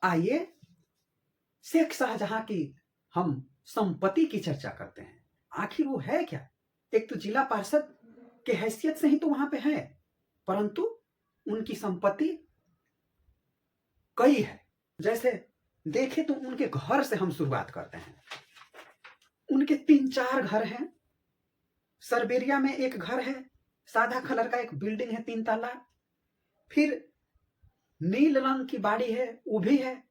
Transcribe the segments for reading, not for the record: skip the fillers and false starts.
आइए शेख शाहजहां की हम संपत्ति की चर्चा करते हैं। आखिर वो है क्या? एक तो जिला पार्षद के हैसियत से ही तो वहां पे है, परंतु उनकी संपत्ति कई है। जैसे देखे तो उनके घर से हम शुरुआत करते हैं। उनके 3-4 घर हैं। सरबेरिया में एक घर है, सादा कलर का एक बिल्डिंग है 3 तल्ला। फिर नील रंग की बाड़ी है, वो भी है,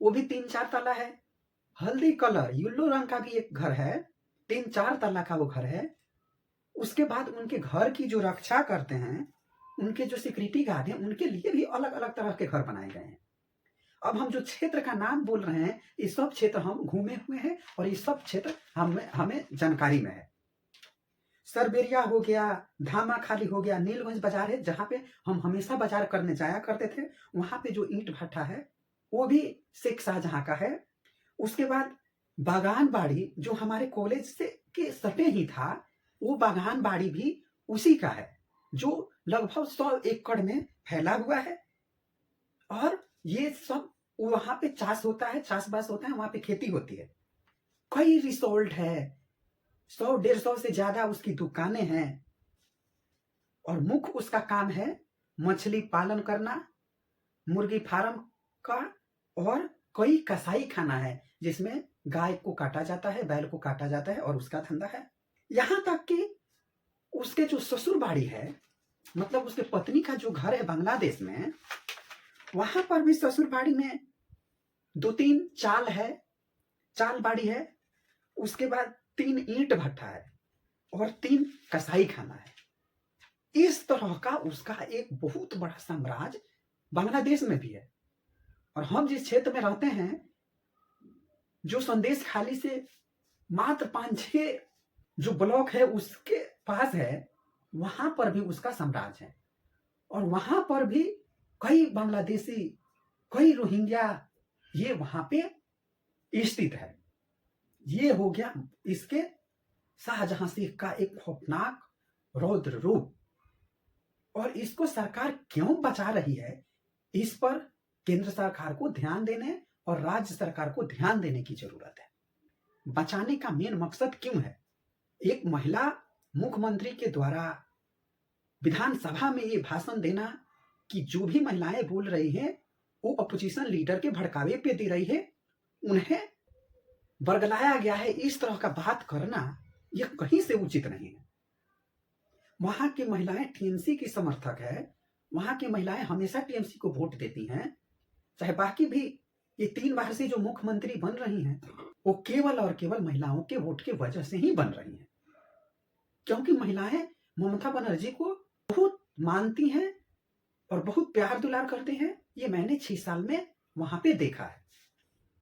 वो भी 3-4 तल्ला है। हल्दी कलर येलो रंग का भी एक घर है, 3-4 तल्ला का वो घर है। उसके बाद उनके घर की जो रक्षा करते हैं, उनके जो सिक्योरिटी गार्ड हैं, उनके लिए भी अलग अलग तरह के घर बनाए गए हैं। अब हम जो क्षेत्र का नाम बोल रहे हैं, ये सब क्षेत्र हम घूमे हुए हैं और ये सब क्षेत्र हमें जानकारी में है। सरबेरिया हो गया, धामा खाली हो गया, नीलगंज बाजार है जहां पे हम हमेशा बाजार करने जाया करते थे। वहां पे जो ईंट भट्टा है वो भी शेख शाहजहां का है। उसके बाद बागान बाड़ी जो हमारे कॉलेज से के सटे ही था, वो बागान बाड़ी भी उसी का है, जो लगभग 100 एकड़ में फैला हुआ है। और ये सब वहां पे चाष होता है, चाषबास होता है, वहां पे खेती होती है। कई रिसोर्ट है, 100-150 से ज्यादा उसकी दुकानें हैं। और मुख्य उसका काम है मछली पालन करना, मुर्गी फार्म का, और कई कसाई खाना है जिसमें गाय को काटा जाता है, बैल को काटा जाता है और उसका धंधा है। यहां तक कि उसके जो ससुर बाड़ी है, मतलब उसके पत्नी का जो घर है बांग्लादेश में, वहां पर भी ससुर बाड़ी में 2-3 चाल है, चाल बाड़ी है। उसके बाद 3 ईंट भट्टा है और 3 कसाई खाना है। इस तरह का उसका एक बहुत बड़ा साम्राज्य बांग्लादेश में भी है। और हम जिस क्षेत्र में रहते हैं, जो संदेश खाली से मात्र 5-6 जो ब्लॉक है उसके पास है, वहां पर भी उसका साम्राज्य है। और वहां पर भी कई बांग्लादेशी, कई रोहिंग्या ये वहां पे स्थित है। ये हो गया इसके शाहजहां शेख का एक खौफनाक रौद्र रूप। और इसको सरकार क्यों बचा रही है, इस पर केंद्र सरकार को ध्यान देने और राज्य सरकार को ध्यान देने की जरूरत है। बचाने का मेन मकसद क्यों है? एक महिला मुख्यमंत्री के द्वारा विधानसभा में ये भाषण देना कि जो भी महिलाएं बोल रही हैं वो अपोजिशन लीडर के भड़कावे पे दे रही है, उन्हें बरगलाया गया है, इस तरह का बात करना यह कहीं से उचित नहीं है। वहां की महिलाएं टीएमसी की समर्थक है, वहां की महिलाएं हमेशा टीएमसी को वोट देती हैं। चाहे बाकी भी ये 3 बार से जो मुख्यमंत्री बन रही हैं, वो केवल और केवल महिलाओं के वोट की वजह से ही बन रही हैं। क्योंकि महिलाएं ममता बनर्जी को बहुत मानती हैं और बहुत प्यार दुलार करते हैं। ये मैंने 6 साल में वहां पे देखा है।